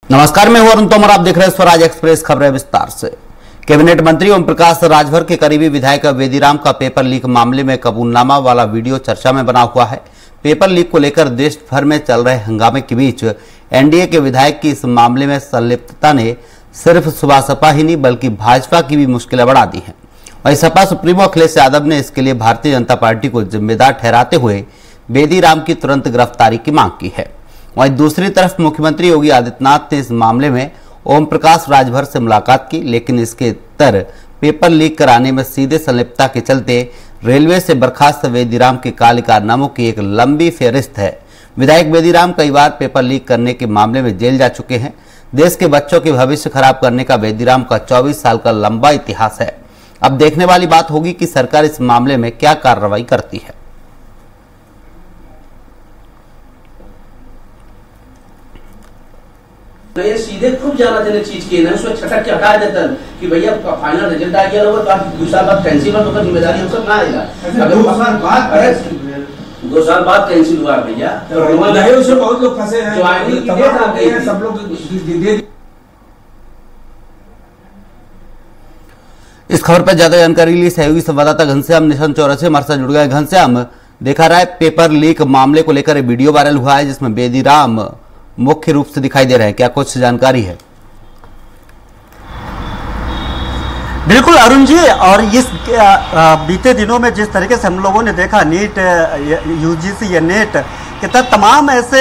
नमस्कार, मैं हूं अरुण तोमर। आप देख रहे हैं स्वराज एक्सप्रेस, खबरें विस्तार से। कैबिनेट मंत्री ओम प्रकाश राजभर के करीबी विधायक बेदीराम का पेपर लीक मामले में कबूलनामा वाला वीडियो चर्चा में बना हुआ है। पेपर लीक को लेकर देश भर में चल रहे हंगामे के बीच एनडीए के विधायक की इस मामले में संलिप्तता ने सिर्फ सपा ही नहीं बल्कि भाजपा की भी मुश्किलें बढ़ा दी हैं। वहीं सपा सुप्रीमो अखिलेश यादव ने इसके लिए भारतीय जनता पार्टी को जिम्मेदार ठहराते हुए बेदीराम की तुरंत गिरफ्तारी की मांग की है। वहीं दूसरी तरफ मुख्यमंत्री योगी आदित्यनाथ ने इस मामले में ओम प्रकाश राजभर से मुलाकात की, लेकिन इसके उत्तर पेपर लीक कराने में सीधे संलिप्तता के चलते रेलवे से बर्खास्त बेदीराम के काले कारनामों की एक लंबी फेहरिस्त है। विधायक बेदीराम कई बार पेपर लीक करने के मामले में जेल जा चुके हैं। देश के बच्चों के भविष्य खराब करने का बेदीराम का 24 साल का लंबा इतिहास है। अब देखने वाली बात होगी कि सरकार इस मामले में क्या कार्रवाई करती है। तो ये सीधे खूब जाना चाहिए चीज की ना, उसमें छटक के हटा देता कि भैया फाइनल रिजल्ट आ गया होगा तो आप दूसरा बात कैंसिल हो तो जिम्मेदारी हम सब ना आएगा। अगर 2 साल बाद कैंसिल हुआ भैया तो उसमें बहुत लोग फंसे हैं, सब लोग। इस खबर पर ज्यादा जानकारी के लिए सहयोगी संवाददाता घनश्याम निशान चौरसिया हमारे साथ जुड़ गए। घनश्याम, देखा रहा है पेपर लीक मामले को लेकर वीडियो वायरल हुआ है जिसमें बेदीराम मुख्य रूप से दिखाई दे रहे हैं, क्या कुछ जानकारी है? बिल्कुल अरुण जी, और इस बीते दिनों में जिस तरीके से हम लोगों ने देखा नीट, यूजीसी या नेट के तहत तमाम ऐसे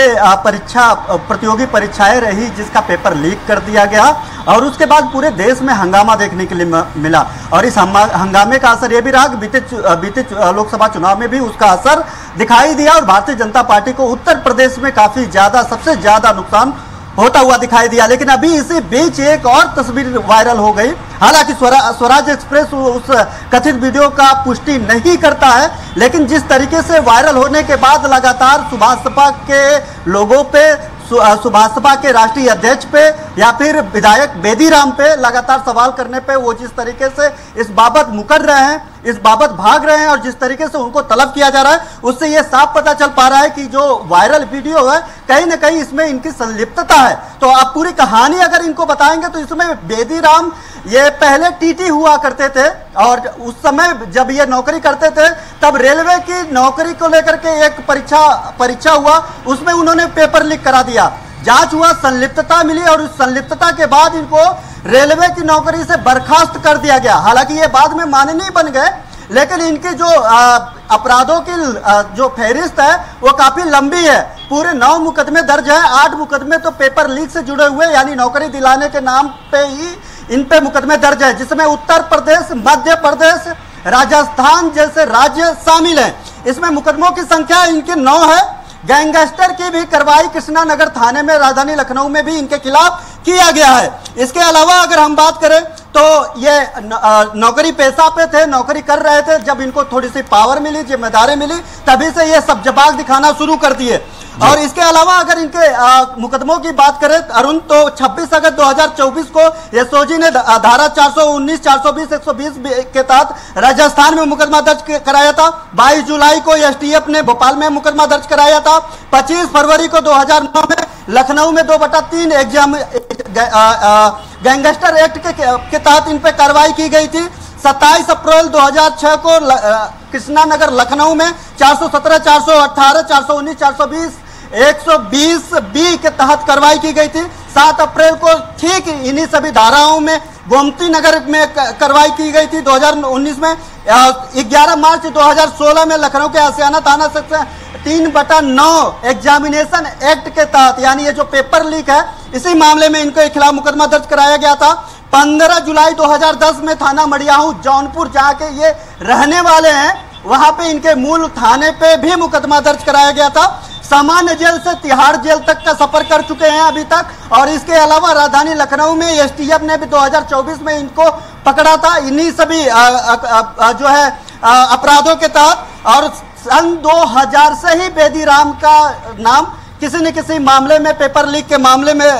प्रतियोगी परीक्षाएं रही जिसका पेपर लीक कर दिया गया और उसके बाद पूरे देश में हंगामा देखने के लिए मिला। और इस हंगामे का असर ये भी रहा कि बीते लोकसभा चुनाव में भी उसका असर दिखाई दिया और भारतीय जनता पार्टी को उत्तर प्रदेश में काफी ज्यादा, सबसे ज्यादा नुकसान होता हुआ दिखाई दिया। लेकिन अभी इसी बीच एक और तस्वीर वायरल हो गई। हालांकि स्वराज एक्सप्रेस उस कथित वीडियो का पुष्टि नहीं करता है, लेकिन जिस तरीके से वायरल होने के बाद लगातार सुभाष सपा के लोगों पे, सुभाष सपा के राष्ट्रीय अध्यक्ष पे या फिर विधायक बेदीराम पे लगातार सवाल करने पे वो जिस तरीके से इस बाबत मुकर रहे हैं, इस बाबत भाग रहे हैं और जिस तरीके से उनको तलब किया जा रहा है, उससे ये साफ पता चल पा रहा है कि जो वायरल वीडियो है कहीं ना कहीं इसमें इनकी संलिप्तता है। तो आप पूरी कहानी अगर इनको बताएंगे तो इसमें बेदीराम ये पहले टीटी हुआ करते थे और उस समय जब ये नौकरी करते थे तब रेलवे की नौकरी को लेकर के एक परीक्षा हुआ, उसमें उन्होंने पेपर लीक करा दिया। जांच हुआ, संलिप्तता मिली और उस संलिप्तता के बाद इनको रेलवे की नौकरी से बर्खास्त कर दिया गया। हालांकि ये बाद में माननीय बन गए, लेकिन इनकी जो अपराधों की जो फहरिस्त है वो काफी लंबी है। पूरे 9 मुकदमे दर्ज है, 8 मुकदमे तो पेपर लीक से जुड़े हुए यानी नौकरी दिलाने के नाम पे ही इन पे मुकदमे दर्ज है, जिसमें उत्तर प्रदेश, मध्य प्रदेश, राजस्थान जैसे राज्य शामिल हैं। इसमें मुकदमों की संख्या इनके 9 है। गैंगस्टर की भी कार्रवाई कृष्णा नगर थाने में, राजधानी लखनऊ में भी इनके खिलाफ किया गया है। इसके अलावा अगर हम बात करें तो ये नौकरी पेशा पे थे, नौकरी कर रहे थे। जब इनको थोड़ी सी पावर मिली, जिम्मेदारी मिली, तभी से ये सब जवाब दिखाना शुरू कर दिए। और इसके अलावा अगर इनके मुकदमों की बात करें अरुण, तो 26 अगस्त 2024 को एसओजी ने धारा 419, 420, 120 के तहत राजस्थान में मुकदमा दर्ज कराया था। 22 जुलाई को एसटीएफ ने भोपाल में मुकदमा दर्ज कराया था। 25 फरवरी को 2009 में लखनऊ में 2/3 गैंगस्टर एक्ट के तहत इन पे कार्रवाई की गई थी। 27 अप्रैल 2006 को कृष्णा नगर लखनऊ में 417, 418, 419, 420, 120 बी के तहत कार्रवाई की गई थी। 7 अप्रैल को ठीक इन्हीं सभी धाराओं में गोमती नगर में कार्रवाई की गई थी 2019 में। 11 मार्च 2016 में लखनऊ के आसियाना थाना सेक्शन 3/9 एग्जामिनेशन एक्ट के तहत, यानी ये जो पेपर लीक है इसी मामले में इनके खिलाफ मुकदमा दर्ज कराया गया था। 15 जुलाई 2010 में थाना मड़ियाहू जौनपुर जहाँ के ये रहने वाले हैं, वहां पे इनके मूल थाने पे भी मुकदमा दर्ज कराया गया था। सामान्य जेल से तिहाड़ जेल तक का सफर कर चुके हैं अभी तक। और इसके अलावा राजधानी लखनऊ में एसटीएफ ने भी 2024 में इनको पकड़ा था इन्हीं सभी जो है अपराधों के तहत। और सन 2000 से ही बेदीराम का नाम किसी न किसी मामले में, पेपर लीक के मामले में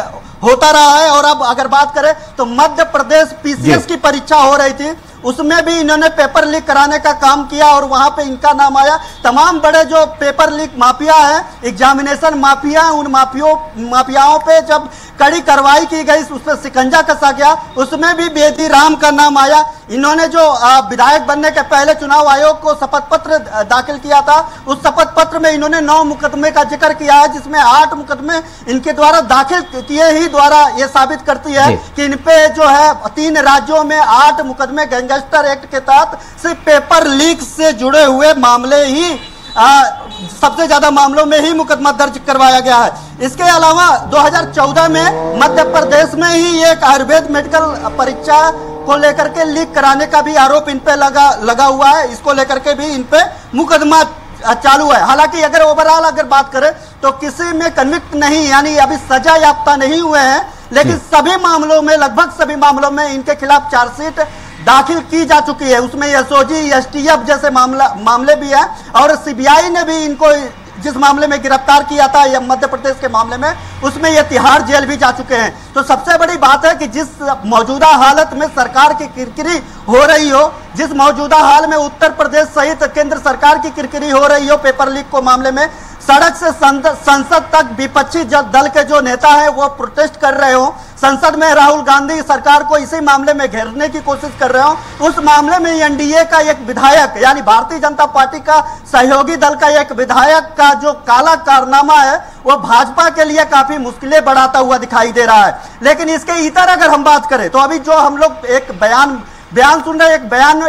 होता रहा है। और अब अगर बात करें तो मध्य प्रदेश पीसीएस की परीक्षा हो रही थी, उसमें भी इन्होंने पेपर लीक कराने का काम किया और वहां पे इनका नाम आया। तमाम बड़े जो पेपर लीक माफिया है, एग्जामिनेशन माफिया है, उन माफियाओं पे जब कड़ी कार्रवाई की गई, उस पर शिकंजा कसा गया, उसमें भी बेदी राम का नाम आया। इन्होंने जो विधायक बनने के पहले चुनाव आयोग को शपथ पत्र दाखिल किया था, उस शपथ पत्र में इन्होंने 9 मुकदमे का जिक्र किया है, जिसमें 8 मुकदमे इनके द्वारा दाखिल किए ही द्वारा ये साबित करती है कि इन पे जो है 3 राज्यों में 8 मुकदमे गैंगस्टर एक्ट के तहत सिर्फ पेपर लीक से जुड़े हुए मामले ही सबसे ज्यादा मामलों में ही मुकदमा दर्ज करवाया गया है। इसके अलावा 2014 में मध्य प्रदेश में ही एक आयुर्वेद मेडिकल परीक्षा को लेकर के लीक कराने का भी आरोप इन पे लगा हुआ है। इसको लेकर के भी इन पे मुकदमा चालू है। हालांकि अगर ओवरऑल अगर बात करें तो किसी में कन्विक्ट नहीं, यानी अभी सजा याफ्ता नहीं हुए हैं, लेकिन सभी मामलों में, लगभग सभी मामलों में इनके खिलाफ चार्जशीट दाखिल की जा चुकी है। उसमें एसओजी, एसटीएफ जैसे मामले भी हैं और सीबीआई ने भी इनको जिस मामले में गिरफ्तार किया था या मध्य प्रदेश के मामले में, उसमें ये तिहाड़ जेल भी जा चुके हैं। तो सबसे बड़ी बात है कि जिस मौजूदा हालत में सरकार की किरकिरी हो रही हो, जिस मौजूदा हाल में उत्तर प्रदेश सहित केंद्र सरकार की किरकिरी हो रही हो पेपर लीक को मामले में, सड़क से संसद तक विपक्षी दल के जो नेता हैं वो प्रोटेस्ट कर रहे हो, संसद में राहुल गांधी सरकार को इसी मामले में घेरने की कोशिश कर रहे हो, उस मामले में एनडीए का एक विधायक यानी भारतीय जनता पार्टी का सहयोगी दल का एक विधायक का जो काला कारनामा है वो भाजपा के लिए काफी मुश्किलें बढ़ाता हुआ दिखाई दे रहा है। लेकिन इसके इतर अगर हम बात करें तो अभी जो हम लोग एक बयान सुन रहे हैं, एक बयान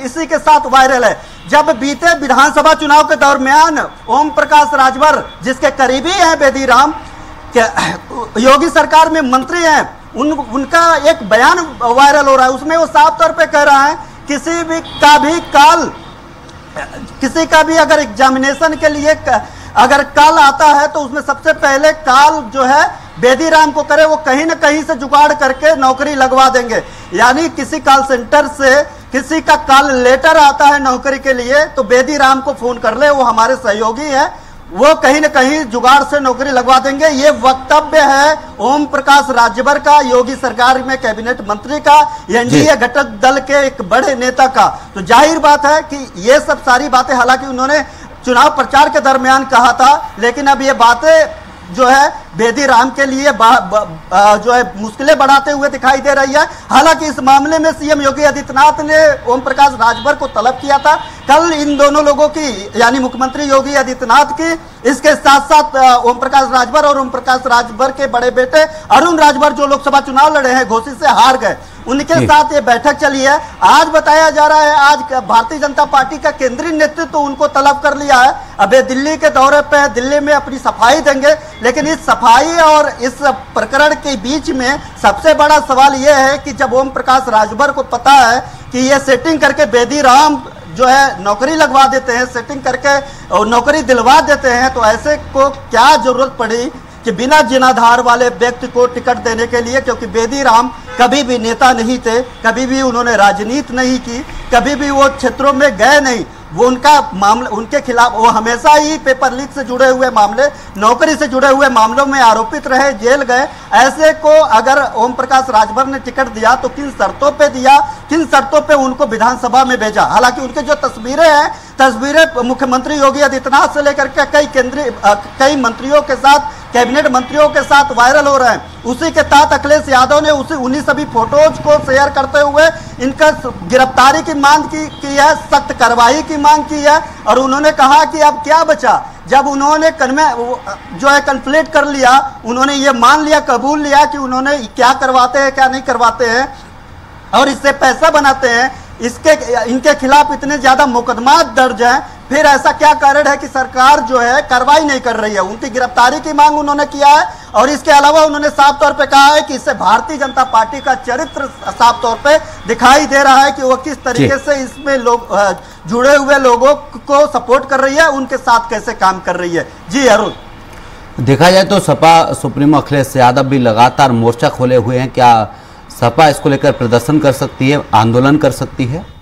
इसी के साथ वायरल है। जब बीते विधानसभा चुनाव के दरमियान ओम प्रकाश राजभर, जिसके करीबी हैं बेदी राम, योगी सरकार में मंत्री हैं, उनका एक बयान वायरल हो रहा है। उसमें वो साफ तौर पे कह रहा है किसी का भी अगर एग्जामिनेशन के लिए अगर कॉल आता है तो उसमें सबसे पहले कॉल जो है बेदी राम को करे, वो कहीं ना कहीं से जुगाड़ करके नौकरी लगवा देंगे। यानी किसी कॉल सेंटर से किसी का कॉल लेटर आता है नौकरी के लिए तो बेदी राम को फोन कर ले, वो हमारे सहयोगी है, वो कहीं न कहीं जुगाड़ से नौकरी लगवा देंगे। ये वक्तव्य है ओम प्रकाश राजभर का, योगी सरकार में कैबिनेट मंत्री का, एनडीए घटक दल के एक बड़े नेता का। तो जाहिर बात है कि ये सब सारी बातें हालांकि उन्होंने चुनाव प्रचार के दरमियान कहा था, लेकिन अब ये बातें जो है बेदी राम के लिए जो है मुश्किलें बढ़ाते हुए दिखाई दे रही है। हालांकि इस मामले में सीएम योगी आदित्यनाथ ने ओम प्रकाश राजभर को तलब किया था। कल इन दोनों लोगों की यानी मुख्यमंत्री योगी आदित्यनाथ की, इसके साथ साथ ओम प्रकाश राजभर और ओम प्रकाश राजभर के बड़े बेटे अरुण राजभर जो लोकसभा चुनाव लड़े हैं, घोसी से हार गए, उनके साथ ये बैठक चली है। आज बताया जा रहा है आज भारतीय जनता पार्टी का केंद्रीय नेतृत्व तो उनको तलब कर लिया है, अब ये दिल्ली के दौरे पे दिल्ली में अपनी सफाई देंगे। लेकिन इस सफाई और इस प्रकरण के बीच में सबसे बड़ा सवाल यह है कि जब ओम प्रकाश राजभर को पता है कि ये सेटिंग करके बेदी राम जो है नौकरी लगवा देते हैं, सेटिंग करके और नौकरी दिलवा देते हैं, तो ऐसे को क्या जरूरत पड़ी कि बिना जिनाधार वाले व्यक्ति को टिकट देने के लिए, क्योंकि बेदी राम कभी भी नेता नहीं थे, कभी भी उन्होंने राजनीति नहीं की, कभी भी वो क्षेत्रों में गए नहीं, वो उनका मामला उनके खिलाफ वो हमेशा ही पेपर लीक से जुड़े हुए मामले, नौकरी से जुड़े हुए मामलों में आरोपित रहे, जेल गए। ऐसे को अगर ओम प्रकाश राजभर ने टिकट दिया तो किन शर्तों पे दिया, किन शर्तों पे उनको विधानसभा में भेजा। हालांकि उनके जो तस्वीरें हैं, तस्वीरें मुख्यमंत्री योगी आदित्यनाथ से लेकर के कई मंत्रियों के साथ, कैबिनेट मंत्रियों के साथ वायरल हो रहे हैं। उसी के तहत अखिलेश यादव ने उन्हीं सभी फोटोज को शेयर करते हुए इनका गिरफ्तारी की मांग की है, सख्त कार्रवाई की मांग की है। और उन्होंने कहा कि अब क्या बचा, जब उन्होंने जो है कन्फ्लिक्ट कर लिया, उन्होंने ये मान लिया, कबूल लिया कि उन्होंने क्या करवाते हैं क्या नहीं करवाते हैं और इससे पैसा बनाते हैं, इनके खिलाफ इतने ज्यादा मुकदमा दर्ज हैं, फिर ऐसा क्या कारण है कि सरकार जो है कार्रवाई नहीं कर रही है। उनकी गिरफ्तारी की मांग उन्होंने किया है और इसके अलावा उन्होंने साफ तौर पे कहा है कि इससे भारतीय जनता पार्टी का चरित्र साफ तौर पे दिखाई दे रहा है कि वो किस तरीके से इसमें लोग जुड़े हुए लोगों को सपोर्ट कर रही है, उनके साथ कैसे काम कर रही है। जी अरुण, देखा जाए तो सपा सुप्रीमो अखिलेश यादव भी लगातार मोर्चा खोले हुए हैं, क्या सपा इसको लेकर प्रदर्शन कर सकती है, आंदोलन कर सकती है?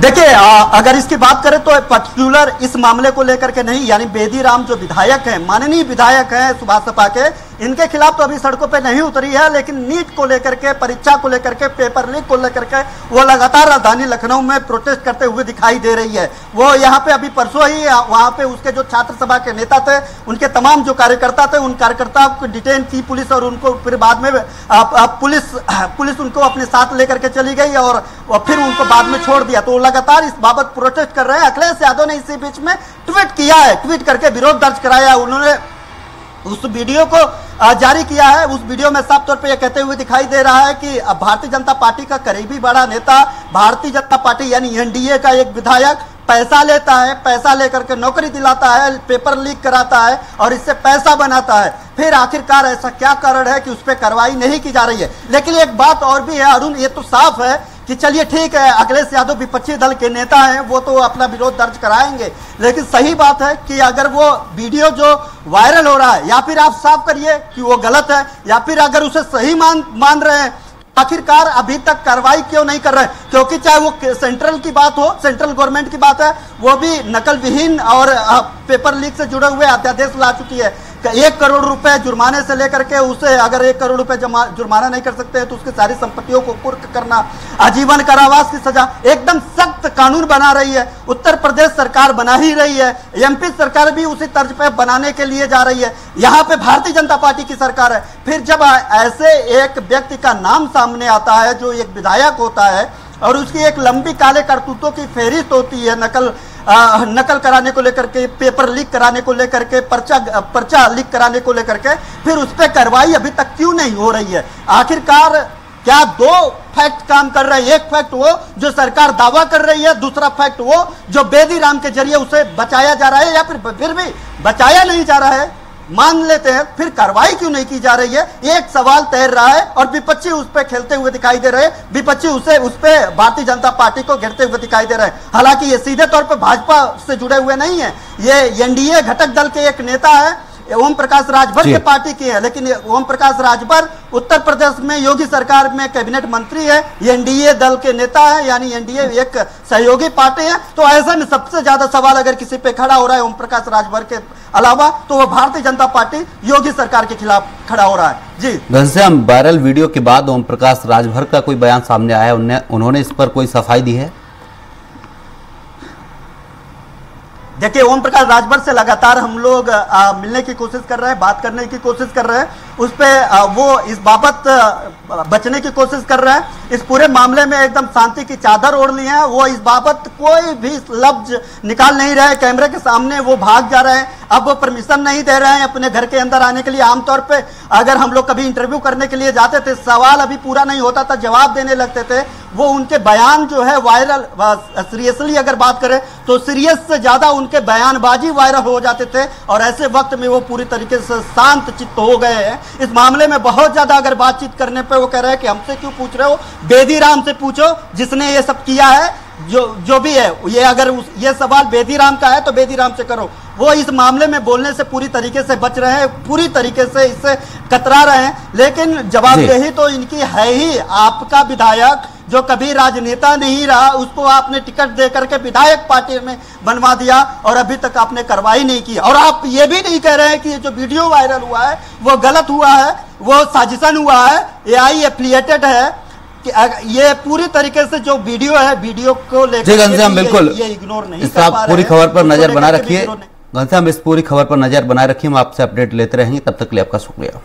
देखिए, अगर इसकी बात करें तो पर्टिकुलर इस मामले को लेकर के नहीं, यानी बेदी राम जो विधायक हैं, माननीय विधायक हैं सुभाष सपा के, इनके खिलाफ तो अभी सड़कों पे नहीं उतरी है, लेकिन नीट को लेकर के, परीक्षा को लेकर के, पेपर लीक को लेकर के वो लगातार राजधानी लखनऊ में प्रोटेस्ट करते हुए दिखाई दे रही है। वो यहाँ पे अभी परसों ही वहाँ पे उसके जो छात्र सभा के नेता थे, उनके तमाम जो कार्यकर्ता थे, उन कार्यकर्ताओं को डिटेन की पुलिस और उनको फिर बाद में पुलिस उनको अपने साथ लेकर के चली गई और फिर उनको बाद में छोड़ दिया। तो लगातार इस बाबत प्रोटेस्ट कर रहे हैं। अखिलेश यादव ने इसी बीच में ट्वीट किया है, ट्वीट करके विरोध दर्ज कराया। उन्होंने उस वीडियो को जारी किया है। उस वीडियो में साफ तौर पे यह कहते हुए दिखाई दे रहा है कि भारतीय जनता पार्टी का करीबी बड़ा नेता, भारतीय जनता पार्टी यानी एनडीए का एक विधायक पैसा लेता है, पैसा लेकर के नौकरी दिलाता है, पेपर लीक कराता है और इससे पैसा बनाता है। फिर आखिरकार ऐसा क्या कारण है कि उस पर कार्रवाई नहीं की जा रही है। लेकिन एक बात और भी है अरुण, ये तो साफ है कि चलिए ठीक है, अखिलेश यादव विपक्षी दल के नेता हैं, वो तो अपना विरोध दर्ज कराएंगे, लेकिन सही बात है कि अगर वो वीडियो जो वायरल हो रहा है, या फिर आप साफ करिए कि वो गलत है, या फिर अगर उसे सही मान रहे हैं, आखिरकार अभी तक कार्रवाई क्यों नहीं कर रहे हैं? क्योंकि चाहे वो सेंट्रल की बात हो, सेंट्रल गवर्नमेंट की बात है, वो भी नकल विहीन और पेपर लीक से जुड़े हुए अध्यादेश ला चुकी है। 1 करोड़ रुपए जुर्माने से लेकर के उसे अगर 1 करोड़ रुपए जुर्माना नहीं कर सकते हैं तो उसकी सारी संपत्तियों को कुर्क करना, आजीवन कारावास की सजा, एकदम सख्त कानून बना रही है। उत्तर प्रदेश सरकार बना ही रही है, एमपी सरकार भी उसी तर्ज पे बनाने के लिए जा रही है। यहाँ पे भारतीय जनता पार्टी की सरकार है। फिर जब ऐसे एक व्यक्ति का नाम सामने आता है जो एक विधायक होता है और उसकी एक लंबी काले करतूतों की फेहरिस्त होती है, नकल कराने को लेकर के, पेपर लीक कराने को लेकर के, पर्चा लीक कराने को लेकर के, फिर उस पर कार्रवाई अभी तक क्यों नहीं हो रही है? आखिरकार क्या 2 फैक्ट काम कर रहे हैं? एक फैक्ट वो जो सरकार दावा कर रही है, दूसरा फैक्ट वो जो बेदी राम के जरिए उसे बचाया जा रहा है, या फिर भी बचाया नहीं जा रहा है, मान लेते हैं, फिर कार्रवाई क्यों नहीं की जा रही है? एक सवाल तैर रहा है और विपक्षी उस पर खेलते हुए दिखाई दे रहे हैं। विपक्षी उस पर भारतीय जनता पार्टी को घेरते हुए दिखाई दे रहे हैं। हालांकि ये सीधे तौर पर भाजपा से जुड़े हुए नहीं है, ये एनडीए घटक दल के एक नेता है, ओम प्रकाश राजभर के पार्टी की है, लेकिन ओम प्रकाश राजभर उत्तर प्रदेश में योगी सरकार में कैबिनेट मंत्री है, एनडीए दल के नेता है, यानी एनडीए एक सहयोगी पार्टी है। तो ऐसे में सबसे ज्यादा सवाल अगर किसी पे खड़ा हो रहा है ओम प्रकाश राजभर के अलावा, तो वो भारतीय जनता पार्टी योगी सरकार के खिलाफ खड़ा हो रहा है। जी घनश्याम, वायरल वीडियो के बाद ओम प्रकाश राजभर का कोई बयान सामने आया, उन्होंने इस पर कोई सफाई दी है? देखिए, ओम प्रकाश राजभर से लगातार हम लोग मिलने की कोशिश कर रहे हैं, बात करने की कोशिश कर रहे हैं, उस पर वो इस बाबत बचने की कोशिश कर रहे हैं। इस पूरे मामले में एकदम शांति की चादर ओढ़ ली है। वो इस बाबत कोई भी लफ्ज निकाल नहीं रहे, कैमरे के सामने वो भाग जा रहे हैं। अब वो परमिशन नहीं दे रहे हैं अपने घर के अंदर आने के लिए। आमतौर पे अगर हम लोग कभी इंटरव्यू करने के लिए जाते थे, सवाल अभी पूरा नहीं होता था, जवाब देने लगते थे। वो उनके बयान जो है वायरल, सीरियसली अगर बात करें तो सीरियस से ज्यादा उनके बयानबाजी वायरल हो जाते थे, और ऐसे वक्त में वो पूरी तरीके से शांत चित्त हो गए हैं। इस मामले में बहुत ज्यादा अगर बातचीत करने पे वो कह रहे हैं कि हमसे क्यों पूछ रहे हो, बेदी राम से पूछो जिसने ये सब किया है, जो भी है ये, अगर ये सवाल बेदी राम का है तो बेदी राम से करो। वो इस मामले में बोलने से पूरी तरीके से बच रहे हैं, पूरी तरीके से इससे कतरा रहे हैं। लेकिन जवाबदेही तो इनकी है ही। आपका विधायक जो कभी राजनेता नहीं रहा, उसको आपने टिकट दे करके विधायक पार्टी में बनवा दिया और अभी तक आपने कार्रवाई नहीं की। और आप ये भी नहीं कह रहे हैं कि ये जो वीडियो वायरल हुआ है वो गलत हुआ है, वो साजिशन हुआ है, AI एफिलिएटेड है, कि ये पूरी तरीके से जो वीडियो है, वीडियो को लेकर बिल्कुल ये इग्नोर नहीं कर पा रहे हैं। पूरी खबर पर नजर बनाए रखिए घनश्याम, इस पूरी खबर पर नजर बनाए रखिए। हम आपसे अपडेट लेते रहेंगे, तब तक के लिए आपका शुक्रिया।